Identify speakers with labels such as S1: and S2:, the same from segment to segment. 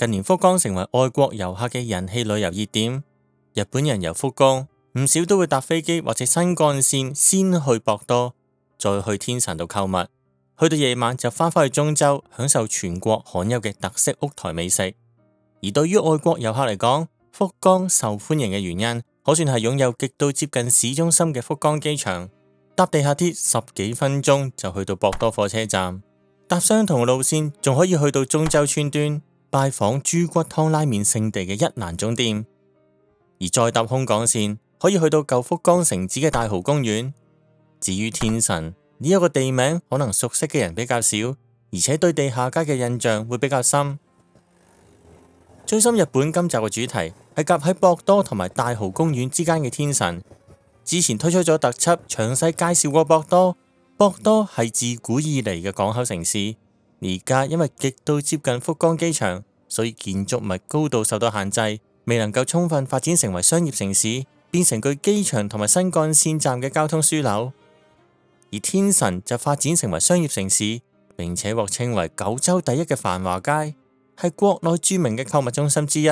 S1: 近年福岡成為外國遊客嘅人氣旅遊熱點。日本人遊福岡唔少都會搭飛機或者新幹線先去博多，再去天神度購物，去到夜晚就返去中洲享受全國罕有嘅特色屋台美食。而對於外國遊客嚟講，福岡受歡迎嘅原因，可算係擁有極度接近市中心嘅福岡機場，搭地下鐵10幾分鐘就去到博多火車站，搭相同路線仲可以去到中洲村端拜訪豬骨湯拉麵聖地嘅一蘭總店，而再搭空港線可以去到舊福岡城址嘅大蠔公園。至於天神呢一個地名，可能熟悉嘅人比較少，而且對地下街嘅印象會比較深。追深日本今集嘅主題係夾喺博多同埋大蠔公園之間嘅天神。之前推出咗特輯，詳細介紹過博多。博多係自古以嚟嘅港口城市，而家因為極度接近福岡機場，所以建築物高度受到限制，未能夠充分發展成為商業城市，變成具機場同埋新幹線站嘅交通樞紐。而天神就發展成為商業城市，並且獲稱為九州第一嘅繁華街，係國內著名嘅購物中心之一。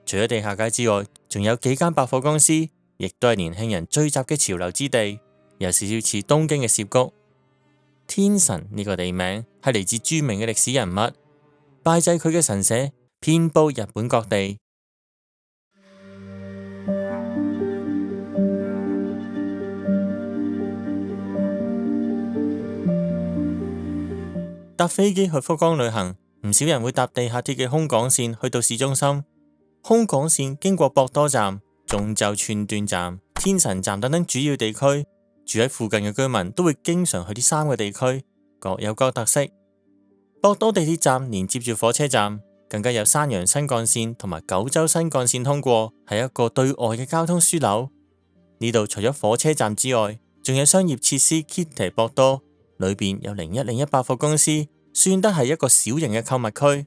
S1: 除咗地下街之外，仲有幾間百貨公司，亦都係年輕人聚集嘅潮流之地，有少少似東京嘅澀谷。天神呢個地名係嚟自著名嘅歷史人物，拜祭佢嘅神社遍布日本各地。搭飛機去福岡旅行，唔少人會搭地下鐵嘅空港線去到市中心。空港線經過博多站、中洲村端站、天神站等等主要地區，住喺附近嘅居民都會經常去呢3個地區，各有各特色。博多地鐵站連接住火車站，更加有山陽新幹線同埋九州新幹線通過，係一個對外嘅交通樞紐。呢度除咗火車站之外，仲有商業設施 Kitty 博多，裏邊有0101百貨公司，算得係一個小型嘅購物區。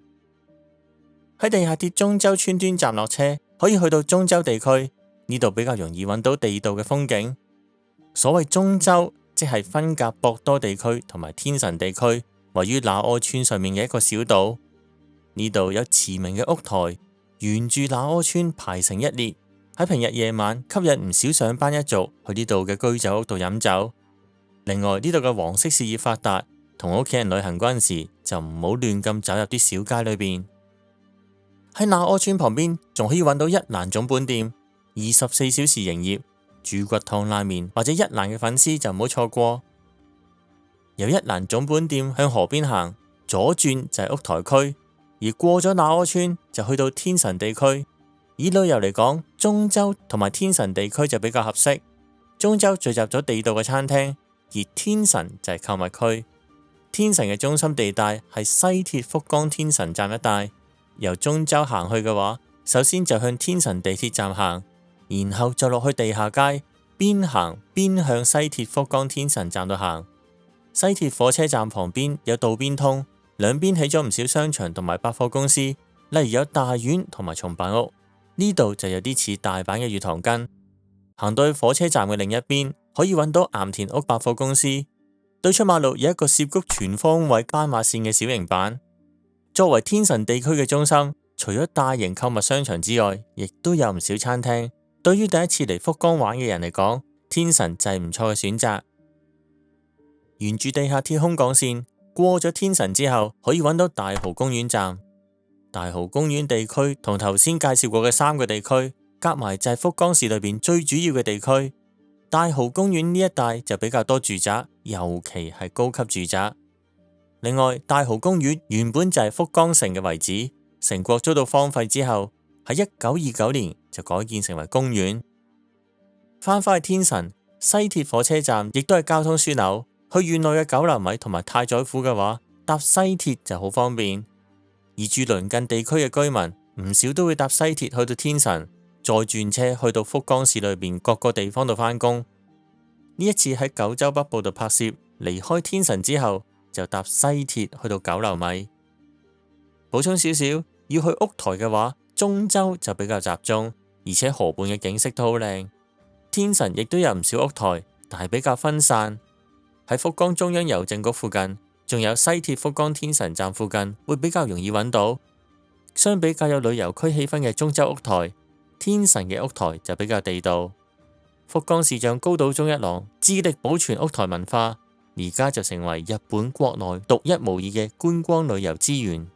S1: 喺地下鐵中洲村端站落車，可以去到中洲地區，呢度比較容易揾到地道嘅風景。所謂中洲，即係分隔博多地區同埋天神地區，位於那柯村上面嘅一個小島。呢度有馳名嘅屋台，沿住那柯村排成一列，喺平日夜晚吸引唔少上班一族去呢度嘅居酒屋度飲酒。另外呢度嘅黃色事業發達，同屋企人旅行嗰陣時就唔好亂咁走入啲小街裏邊。喺那柯村旁邊仲可以揾到一蘭總本店，24小時營業，豬骨湯拉麵或者一蘭嘅粉絲就唔好錯過。由一蘭總本店向河邊行，左轉就係屋台區，而過咗那柯村就去到天神地區。以旅遊嚟講，中洲同埋天神地區就比較合適。中洲聚集咗地道嘅餐廳，而天神就係購物區。天神嘅中心地帶係西鐵福岡天神站一帶。由中洲行去嘅話，首先就向天神地鐵站行，然後就落去地下街，邊行邊向西鐵福岡天神站度行。西鐵火車站旁邊有渡邊通，兩邊起咗唔少商場同埋百貨公司，例如有大丸同埋松坂屋。呢度就有啲似大阪嘅月堂根。行到去火車站嘅另一邊，可以揾到岩田屋百貨公司。對出馬路有一個涉谷全方位斑馬線嘅小型版。作為天神地區嘅中心，除咗大型購物商場之外，亦都有唔少餐廳。對於第一次嚟福岡玩嘅人嚟講，天神就係唔錯嘅選擇。沿住地下鐵空港線過咗天神之後，可以揾到大蠔公園站。大蠔公園地區同頭先介紹過嘅3個地區，夾埋就係福岡市裏邊最主要嘅地區。大蠔公園呢一帶就比較多住宅，尤其係高級住宅。另外，大蠔公園原本就係福岡城嘅遺址，城郭遭到荒廢之後，喺1929年就改建成為公園。翻返去天神，西鐵火車站亦都係交通樞紐。去縣內嘅九流米同埋太宰府嘅話，搭西鐵就好方便。而住鄰近地區嘅居民，唔少都會搭西鐵去到天神，再轉車去到福岡市裏邊各個地方度返工。呢一次喺九州北部度拍攝，離開天神之後，就搭西鐵去到九流米。補充少少，要去屋台嘅話，中洲就比較集中，而且河畔嘅景色都好靚。天神亦都有唔少屋台，但係比較分散。喺福岡中央郵政局附近，仲有西鐵福岡天神站附近，會比較容易揾到。相比較有旅遊區氣氛嘅中州屋台，天神嘅屋台就比較地道。福岡市長高島忠一郎致力保存屋台文化，而家就成為日本國內獨一無二嘅觀光旅遊資源。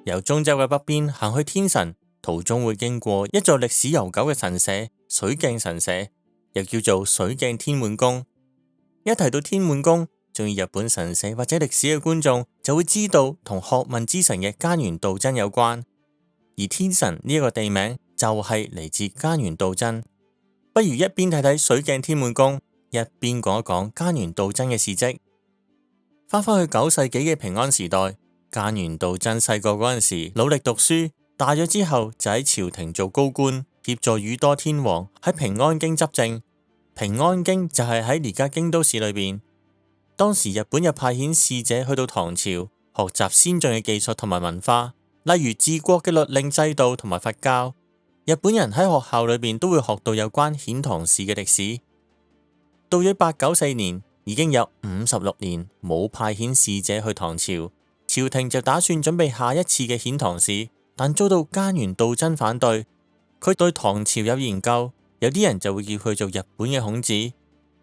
S1: 由中州嘅北邊行去天神，途中會經過一座歷史悠久嘅神社——水鏡神社，又叫做水鏡天滿宮。一提到天滿宮，中意日本神社或者歷史嘅觀眾就會知道同學問之神嘅菅原道真有關，而天神呢一個地名就係嚟自菅原道真。不如一邊睇睇水鏡天滿宮，一邊講一講菅原道真嘅事蹟。翻返去9世紀嘅平安時代，菅原道真細個嗰陣時努力讀書，大咗之後就喺朝廷做高官，協助宇多天皇喺平安京執政。平安京就係喺而家京都市裏邊。當時日本又派遣使者去到唐朝，學習先進嘅技術同埋文化，例如治國嘅律令制度同埋佛教。日本人喺學校裏邊都會學到有關遣唐使嘅歷史。到咗894年，已經有56年冇派遣使者去唐朝，朝廷就打算準備下一次嘅遣唐使，但遭到菅原道真反對。佢對唐朝有研究，有啲人就會叫佢做日本嘅孔子。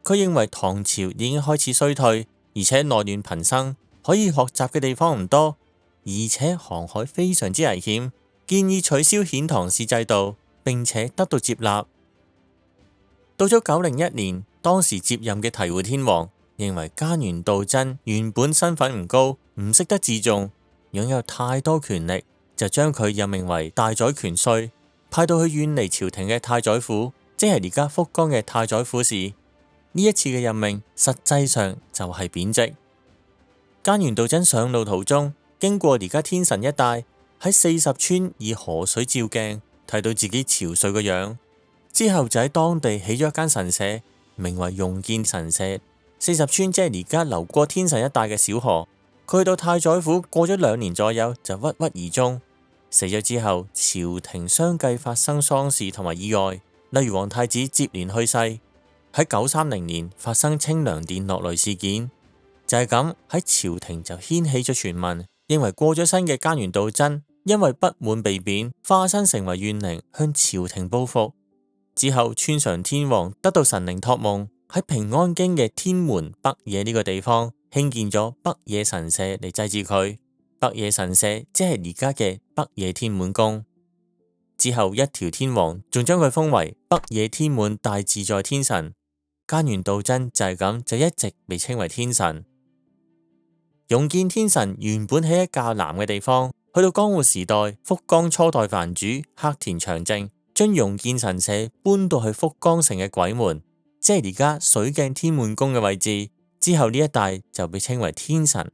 S1: 佢認為唐朝已經開始衰退，而且內亂頻生，可以學習嘅地方唔多，而且航海非常之危險，建議取消遣唐使制度，並且得到接納。到咗901年，當時接任嘅醍醐天皇認為菅原道真原本身份唔高，唔識得自重，擁有太多權力，就將佢任命為大宰權帥，派到去遠離朝廷嘅太宰府，即係而家福岡嘅太宰府市。呢一次嘅任命實際上就係貶職。菅原道真上路途中，經過而家天神一帶，喺40村以河水照鏡，睇到自己憔悴個樣，之後就喺當地起咗一間神社，名為容見神社。40村即係而家流過天神一帶嘅小河。佢去到太宰府過咗2年左右，就鬱鬱而終。死咗之後，朝廷相繼發生喪事同埋意外，例如皇太子接連去世。喺930年發生清涼殿落雷事件，就係咁喺朝廷就掀起咗傳聞，認為過咗身嘅菅原道真因為不滿被貶，化身成為怨靈向朝廷報復。之後川常天皇得到神靈託夢，喺平安京嘅天門北野呢個地方興建咗北野神社嚟祭祀佢。北野神社即係而家嘅北野天滿宮。之後一條天皇仲將佢封為北野天滿大自在天神。菅原道真就係咁就一直被稱為天神。容見天神原本喺一較南嘅地方，去到江戶時代，福岡初代藩主黑田長政將容見神社搬到去福岡城嘅鬼門，即係而家水鏡天滿宮嘅位置。之後呢一帶就被稱為天神。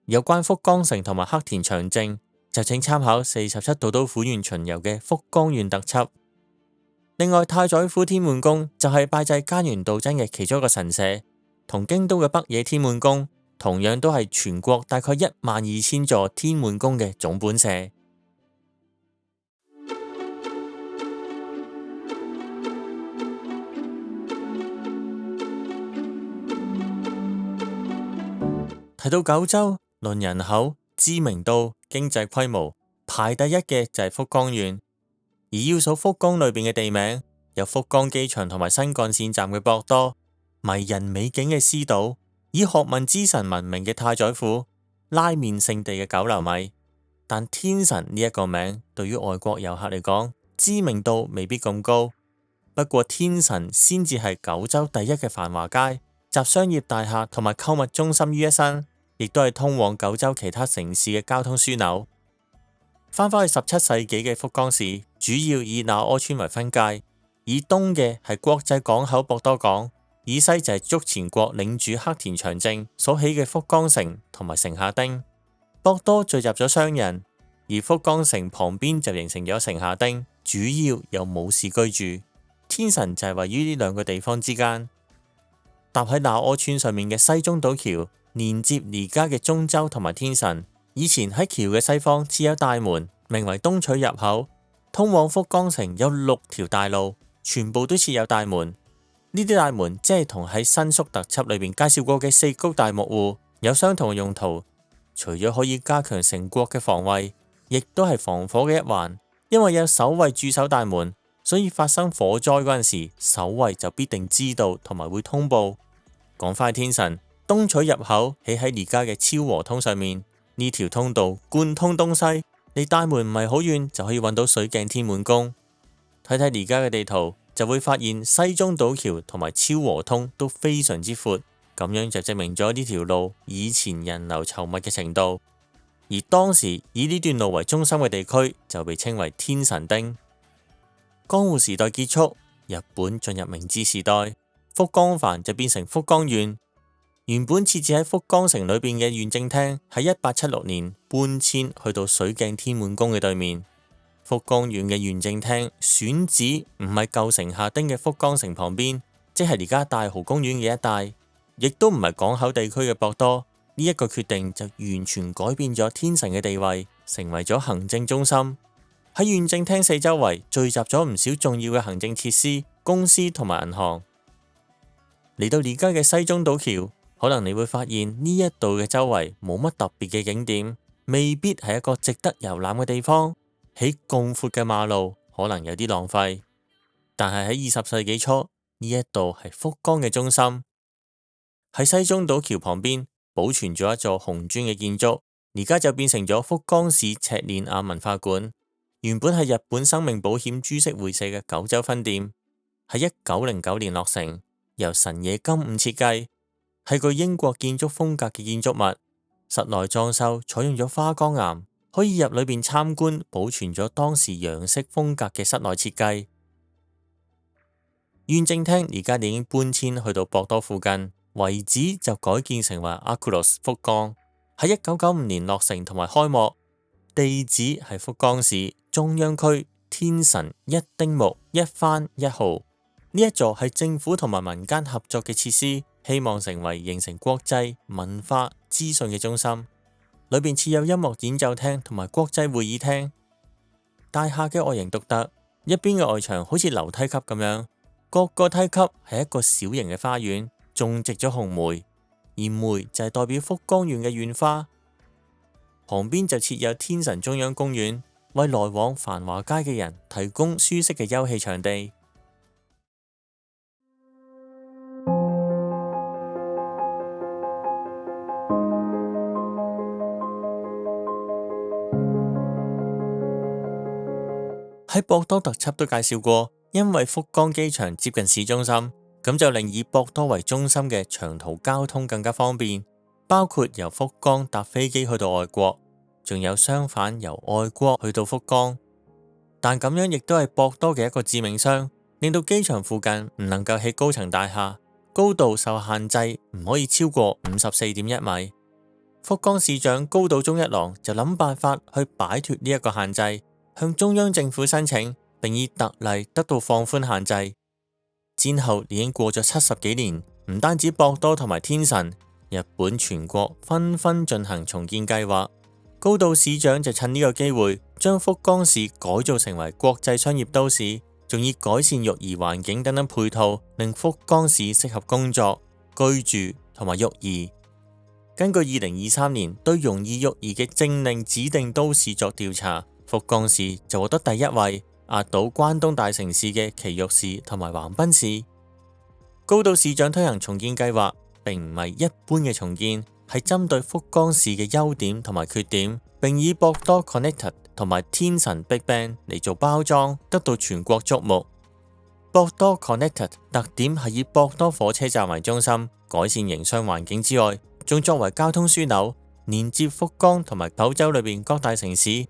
S1: 有關福岡城同埋黑田長政，就請參考47都道府縣巡遊嘅福岡縣特輯。另外，太宰府天滿宮就係拜祭菅原道真嘅其中一個神社，同京都嘅北野天滿宮同樣都係全國大概12000座天滿宮嘅總本社。提到九州，論人口、知名度、經濟規模，排第一嘅就係福岡縣。而要數福岡裏邊嘅地名，有福岡機場同埋新幹線站嘅博多，迷人美景嘅獅島，以學問之神聞名嘅太宰府，拉麵聖地嘅久留米。但天神呢一個名對於外國遊客嚟講，知名度未必咁高。不過天神先至係九州第一嘅繁華街，集商業大廈同埋購物中心於一身，亦都係通往九州其他城市嘅交通樞紐。翻返去17世紀嘅福岡市，主要以那柯村為分界，以東嘅係國際港口博多港，以西就係筑前國領主黑田長政所起嘅福岡城同埋城下町。博多聚集咗商人，而福岡城旁邊就形成咗城下町，主要有武士居住。天神就係位於呢兩個地方之間。搭喺那柯村上面嘅西中島橋，連接而家嘅中州同埋天神。以前喺橋嘅西方設有大門，名為東取入口，通往福岡城有6條大路，全部都設有大門。呢啲大門即係同喺新宿特輯裏邊介紹過嘅四谷大木戶有相同嘅用途，除咗可以加強城郭嘅防衛，亦都係防火嘅一環。因為有守衛駐守大門，所以發生火災嗰陣時，守衛就必定知道同埋會通報。講返天神，東取入口起喺而家嘅昭和通上面，呢條通道貫通東西，離大門唔係好遠就可以揾到水鏡天滿宮。睇睇而家嘅地圖，就會發現西中島橋同埋昭和通都非常之闊，咁樣就證明咗呢條路以前人流稠密嘅程度。而當時以呢段路為中心嘅地區就被稱為天神町。江戶時代結束，日本進入明治時代，福岡藩就變成福岡縣。原本設置喺福岡城裏邊嘅縣政廳喺1876年搬遷去到水鏡天滿宮嘅對面。福岡縣嘅縣政廳選址唔係舊城下町嘅福岡城旁邊，即係而家大蠔公園嘅一帶，亦都唔係港口地區嘅博多。呢一個決定就完全改變咗天神嘅地位，成為咗行政中心。喺縣政廳四周圍聚集咗唔少重要嘅行政設施、公司同埋銀行。嚟到而家嘅西中島橋，可能你會發現呢一度嘅周圍冇乜特別嘅景點，未必係一個值得遊覽嘅地方。起咁闊嘅馬路可能有啲浪費，但係喺20世紀初，呢一度係福岡嘅中心。喺西中島橋旁邊保存咗一座紅磚嘅建築，而家就變成咗福岡市赤煉亞文化館。原本係日本生命保險株式會社嘅九州分店，喺1909年落成，由神野金吾設計，係具英國建築風格嘅建築物。室內裝修採用咗花崗岩，可以入裏邊參觀，保存咗當時洋式風格嘅室內設計。縣政廳而家已經搬遷去到博多附近，遺址就改建成為 Across 福岡，喺1995年落成同埋開幕。地址係福岡市中央區天神一丁目一番一號。呢一座係政府同埋民間合作嘅設施，希望成為形成國際文化資訊嘅中心。裏邊設有音樂演奏廳同埋國際會議廳。大廈嘅外形獨特，一邊嘅外牆好似樓梯級咁樣，各個梯級係一個小型嘅花園，種植咗紅梅，而梅就係代表福岡縣嘅縣花。旁邊就設有天神中央公園，為來往繁華街嘅人提供舒適嘅休憩場地。喺博多特輯都介紹過，因為福岡機場接近市中心，咁就令以博多為中心嘅長途交通更加方便，包括由福岡搭飛機去到外國，仲有相反由外國去到福岡。但咁樣亦都係博多嘅一個致命傷，令到機場附近唔能夠起高層大廈，高度受限制，唔可以超過54.1米。福岡市長高島忠一郎就諗辦法去擺脫呢一個限制，向中央政府申請，並以特例得到放寬限制。戰後已經過咗70幾年，唔單止博多同埋天神，日本全國紛紛進行重建計劃。高島市長就趁呢個機會，將福岡市改造成為國際商業都市，仲以改善育兒環境等等配套，令福岡市適合工作、居住同埋育兒。根據2023年對容易育兒嘅政令指定都市作調查，福岡市就獲得第一位，壓倒關東大城市嘅埼玉市同埋橫濱市。高島市長推行重建計劃，並唔係一般嘅重建，係針對福岡市嘅優點同埋缺點，並以博多 Connected 同埋天神 Big Bang 嚟做包裝，得到全國矚目。博多 Connected 特點係以博多火車站為中心，改善營商環境之外，仲作為交通樞紐，連接福岡同埋九州裏邊各大城市。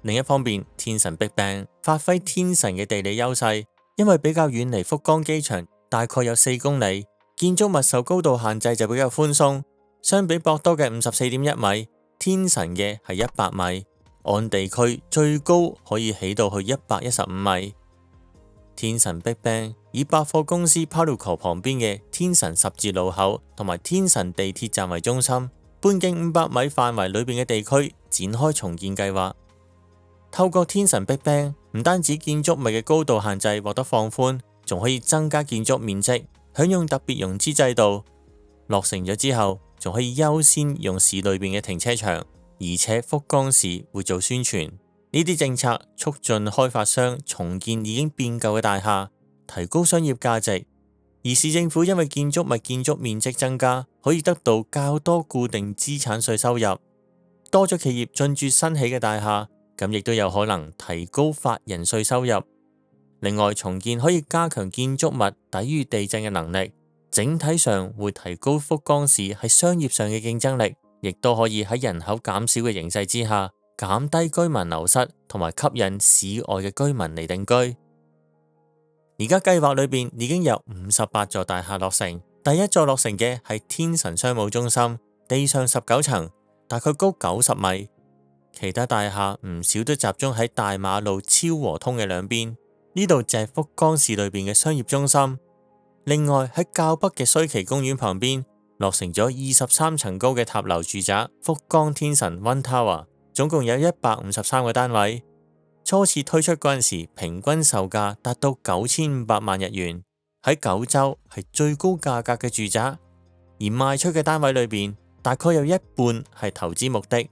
S1: 另一方面，天神 Big Bang 發揮天神嘅地理優勢，因為比較遠離福岡機場，大概有4公里，建築物受高度限制就比較寬鬆。相比博多嘅54.1米，天神嘅係100米，按地區最高可以起到去115米。天神 Big Bang 以百貨公司 Paluco 旁邊嘅天神十字路口同埋天神地鐵站為中心，半徑500米範圍裏邊嘅地區展開重建計劃。透過天神 Big Bang 唔單止建築物嘅高度限制獲得放寬，仲可以增加建築面積，享用特別融資制度。落成咗之後，仲可以優先用市裏邊嘅停車場，而且福岡市會做宣傳。呢啲政策促進開發商重建已經變舊嘅大廈，提高商業價值。而市政府因為建築物建築面積增加，可以得到較多固定資產稅收入。多咗企業進駐新起嘅大廈，咁亦都有可能提高法人稅收入。另外，重建可以加強建築物抵禦地震嘅能力，整體上會提高福岡市喺商業上嘅競爭力，亦都可以喺人口減少嘅形勢之下，減低居民流失，同埋吸引市外嘅居民嚟定居。而家計劃裏邊已經有58座大廈落成，第一座落成嘅係天神商務中心，地上19層，大概高90米。其他大廈唔少都集中喺大馬路昭和通嘅兩邊，呢度就係福岡市裏邊嘅商業中心。另外喺較北嘅須崎公園旁邊，落成咗23層高嘅塔樓住宅福岡天神 One Tower， 總共有153個單位。初次推出嗰陣時，平均售價達到9500萬日元，喺九州係最高價格嘅住宅。而賣出嘅單位裏邊，大概有一半係投資目的。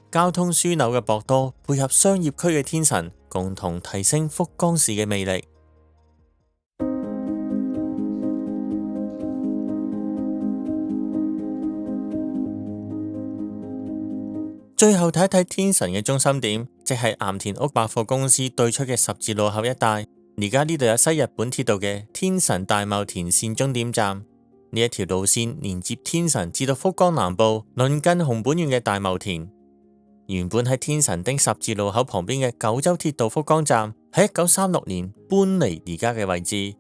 S1: 交通樞紐嘅博多配合商業區嘅天神，共同提升福岡市嘅魅力。最後睇一睇天神嘅中心點，即係岩田屋百貨公司對出嘅十字路口一帶。而家呢度有西日本鐵道嘅天神大茂田線終點站，呢一條路線連接天神至到福岡南部鄰近熊本縣嘅大茂田。原本喺天神町十字路口旁邊嘅九州鐵道福岡站，喺1936年搬離而家嘅位置。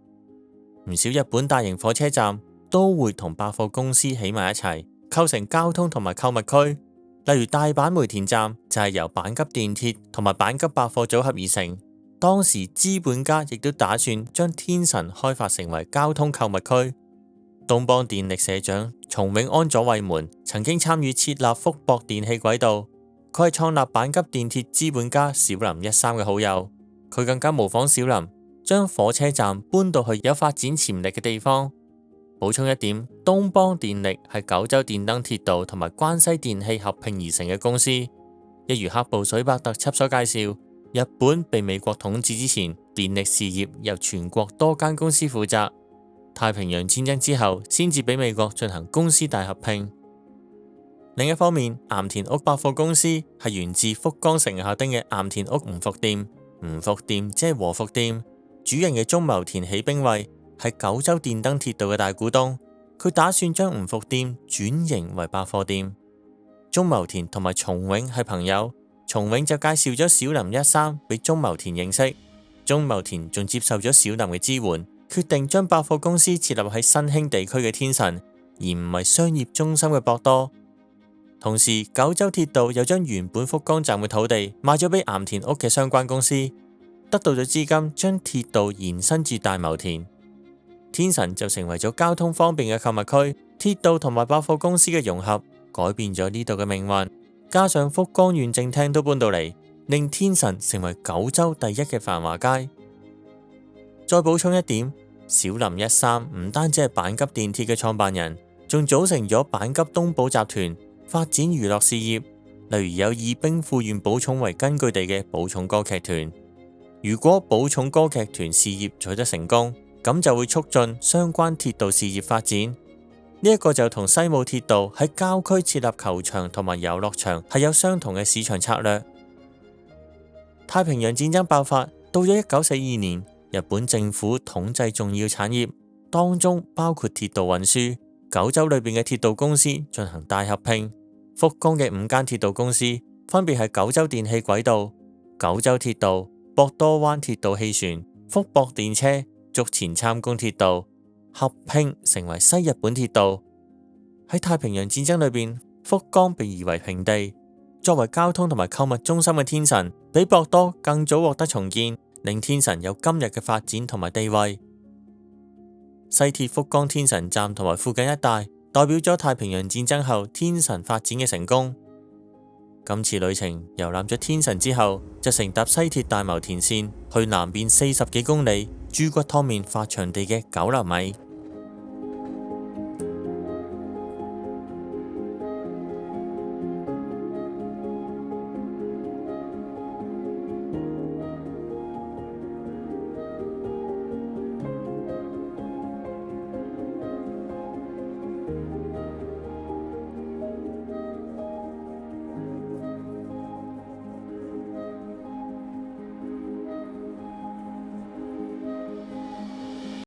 S1: 唔少日本大型火車站都會同百貨公司起埋一齊，構成交通同埋購物區。例如大阪梅田站就係由阪急電鐵同埋阪急百貨組合而成。當時資本家亦都打算將天神開發成為交通購物區。東邦電力社長松永安佐衛門曾經參與設立福博電氣軌道，佢係創立阪急電鐵資本家小林一三嘅好友。佢更加模仿小林，將火車站搬到去有發展潛力嘅地方。補充一點，東邦電力係九州電燈鐵道同埋關西電器合併而成嘅公司。一如黑暴水百特輯所介紹，日本被美國統治之前，電力事業由全國多間公司負責。太平洋戰爭之後，先至俾美國進行公司大合併。另一方面，岩田屋百貨公司係源自福岡城下町嘅岩田屋吳福店，吳福店即係和服店，主人嘅中牟田喜兵衛係九州電燈鐵道嘅大股東，佢打算將吳福店轉型為百貨店。中牟田同埋松永係朋友，松永就介紹咗小林一三俾中牟田認識，中牟田仲接受咗小林嘅支援，決定將百貨公司設立喺新興地區嘅天神，而唔係商業中心嘅博多。同時，九州鐵道又將原本福岡站嘅土地賣咗俾岩田屋嘅相關公司，得到咗資金，將鐵道延伸至大牟田。天神就成為咗交通方便嘅購物區，鐵道同埋百貨公司嘅融合，改變咗呢度嘅命運。加上福岡縣政廳都搬到嚟，令天神成為九州第一嘅繁華街。再補充一點，小林一三唔單止係阪急電鐵嘅創辦人，仲組成咗阪急東寶集團，發展娛樂事業，例如有以兵庫縣寶塚為根據地嘅寶塚歌劇團。如果寶塚歌劇團事業取得成功，咁就會促進相關鐵道事業發展。呢一個就同西武鐵道喺郊區設立球場同埋遊樂場係有相同嘅市場策略。太平洋戰爭爆發，到咗1942年，日本政府統制重要產業，當中包括鐵道運輸。九州裏邊嘅鐵道公司進行大合併，福岡嘅5間鐵道公司分別係九州電氣軌道、九州鐵道、博多灣鐵道汽船、福博電車、筑前參宮鐵道，合併成為西日本鐵道。喺太平洋戰爭裏邊，福岡被夷為平地。作為交通同埋購物中心嘅天神，比博多更早獲得重建，令天神有今日嘅發展同埋地位。西鐵福岡天神站同埋附近一帶，代表咗太平洋戰爭後天神發展嘅成功。今次旅程遊覽咗天神之後，就乘搭西鐵大牟田線去南邊40幾公里豬骨湯麵發祥地嘅9粒米。